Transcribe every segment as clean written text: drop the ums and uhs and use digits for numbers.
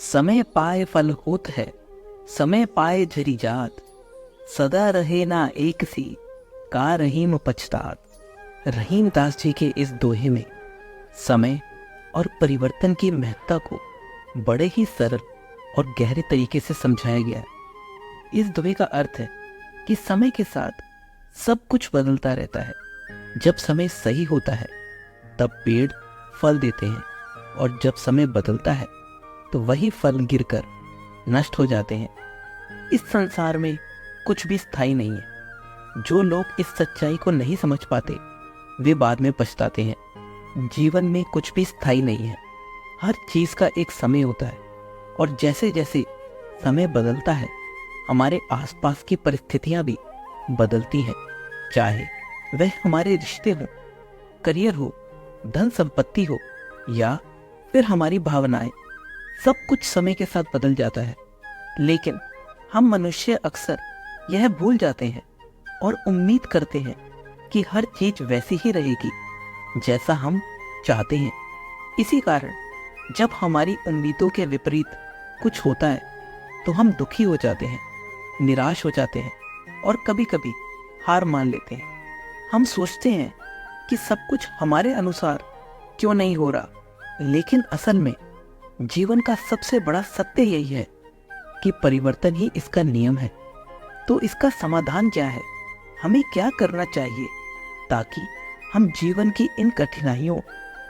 समय पाए फल होत है, समय पाए झरी जात, सदा रहे ना एक सी, का रहीम पछतात। रहीम दास जी के इस दोहे में समय और परिवर्तन की महत्ता को बड़े ही सरल और गहरे तरीके से समझाया गया है। इस दोहे का अर्थ है कि समय के साथ सब कुछ बदलता रहता है। जब समय सही होता है तब पेड़ फल देते हैं, और जब समय बदलता है तो वही फल गिरकर नष्ट हो जाते हैं। इस संसार में कुछ भी स्थायी नहीं है। जो लोग इस सच्चाई को नहीं समझ पाते वे बाद में पछताते हैं। जीवन में कुछ भी स्थायी नहीं है। हर चीज का एक समय होता है, और जैसे जैसे समय बदलता है हमारे आसपास की परिस्थितियां भी बदलती हैं। चाहे वह हमारे रिश्ते हो, करियर हो, धन संपत्ति हो, या फिर हमारी भावनाएं, सब कुछ समय के साथ बदल जाता है। लेकिन हम मनुष्य अक्सर यह भूल जाते हैं और उम्मीद करते हैं कि हर चीज वैसी ही रहेगी जैसा हम चाहते हैं। इसी कारण जब हमारी उम्मीदों के विपरीत कुछ होता है तो हम दुखी हो जाते हैं, निराश हो जाते हैं और कभी कभी हार मान लेते हैं। हम सोचते हैं कि सब कुछ हमारे अनुसार क्यों नहीं हो रहा, लेकिन असल में जीवन का सबसे बड़ा सत्य यही है कि परिवर्तन ही इसका नियम है। तो इसका समाधान क्या है? हमें क्या करना चाहिए ताकि हम जीवन की इन कठिनाइयों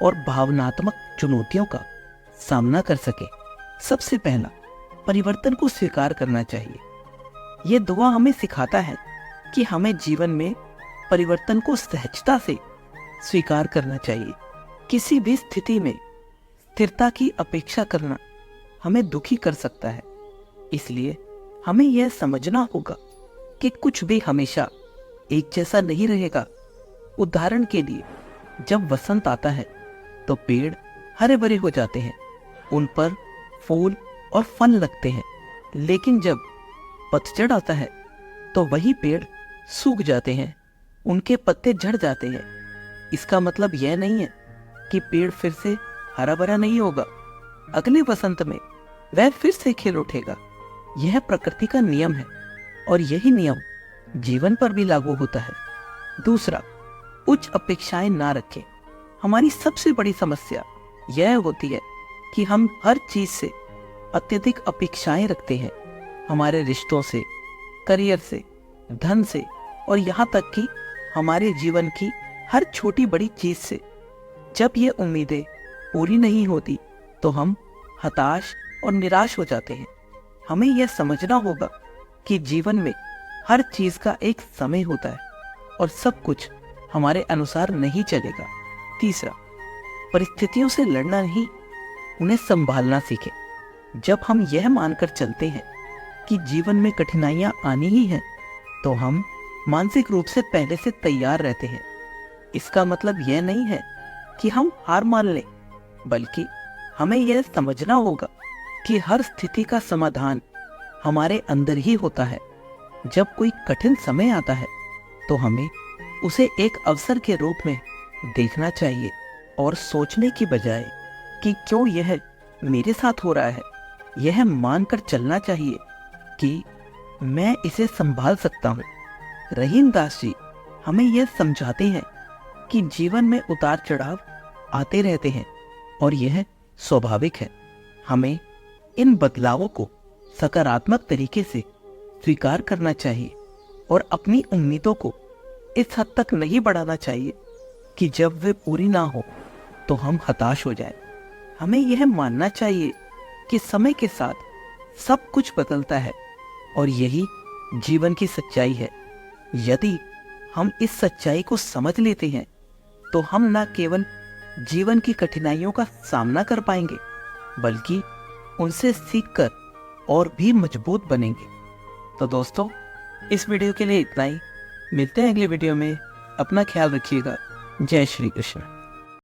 और भावनात्मक चुनौतियों का सामना कर सके? सबसे पहला, परिवर्तन को स्वीकार करना चाहिए। यह दुआ हमें सिखाता है कि हमें जीवन में परिवर्तन को सहजता से स्वीकार करना चाहिए। किसी भी स्थिति में स्थिरता की अपेक्षा करना हमें दुखी कर सकता है। इसलिए हमें यह समझना होगा कि कुछ भी हमेशा एक जैसा नहीं रहेगा। उदाहरण के लिए, जब वसंत आता है तो पेड़ हरे भरे हो जाते हैं, उन पर फूल और फल लगते हैं। लेकिन जब पतझड़ आता है तो वही पेड़ सूख जाते हैं, उनके पत्ते झड़ जाते हैं। इसका मतलब यह नहीं है कि पेड़ फिर से हरा भरा नहीं होगा। अगले वसंत में वह फिर से खिल उठेगा। यह प्रकृति का नियम है, और यही नियम जीवन पर भी लागू होता है। दूसरा, उच्च अपेक्षाएं ना रखें। हमारी सबसे बड़ी समस्या यह होती है कि हम हर चीज से अत्यधिक अपेक्षाएं रखते हैं। हमारे रिश्तों से, करियर से, धन से, और यहाँ तक कि हमारे जीवन की हर छोटी बड़ी चीज से। जब ये उम्मीदें पूरी नहीं होती तो हम हताश और निराश हो जाते हैं। हमें यह समझना होगा कि जीवन में हर चीज का एक समय होता है और सब कुछ हमारे अनुसार नहीं चलेगा। तीसरा, परिस्थितियों से लड़ना नहीं, उन्हें संभालना सीखें। जब हम यह मानकर चलते हैं कि जीवन में कठिनाइयां आनी ही हैं, तो हम मानसिक रूप से पहले से तैयार रहते हैं। इसका मतलब यह नहीं है कि हम हार मान लें, बल्कि हमें यह समझना होगा कि हर स्थिति का समाधान हमारे अंदर ही होता है। जब कोई कठिन समय आता है तो हमें उसे एक अवसर के रूप में देखना चाहिए और सोचने की बजाय कि क्यों यह मेरे साथ हो रहा है, यह मानकर चलना चाहिए कि मैं इसे संभाल सकता हूँ। रहीम दास जी हमें यह समझाते हैं कि जीवन में उतार चढ़ाव आते रहते हैं और यह स्वाभाविक है। हमें इन बदलावों को सकारात्मक तरीके से स्वीकार करना चाहिए और अपनी उम्मीदों को इस हद तक नहीं बढ़ाना चाहिए कि जब वे पूरी ना हो तो हम हताश हो जाएं। हमें यह मानना चाहिए कि समय के साथ सब कुछ बदलता है, और यही जीवन की सच्चाई है। यदि हम इस सच्चाई को समझ लेते हैं तो हम न केवल जीवन की कठिनाइयों का सामना कर पाएंगे, बल्कि उनसे सीखकर और भी मजबूत बनेंगे। तो दोस्तों, इस वीडियो के लिए इतना ही। मिलते हैं अगले वीडियो में। अपना ख्याल रखिएगा। जय श्री कृष्ण।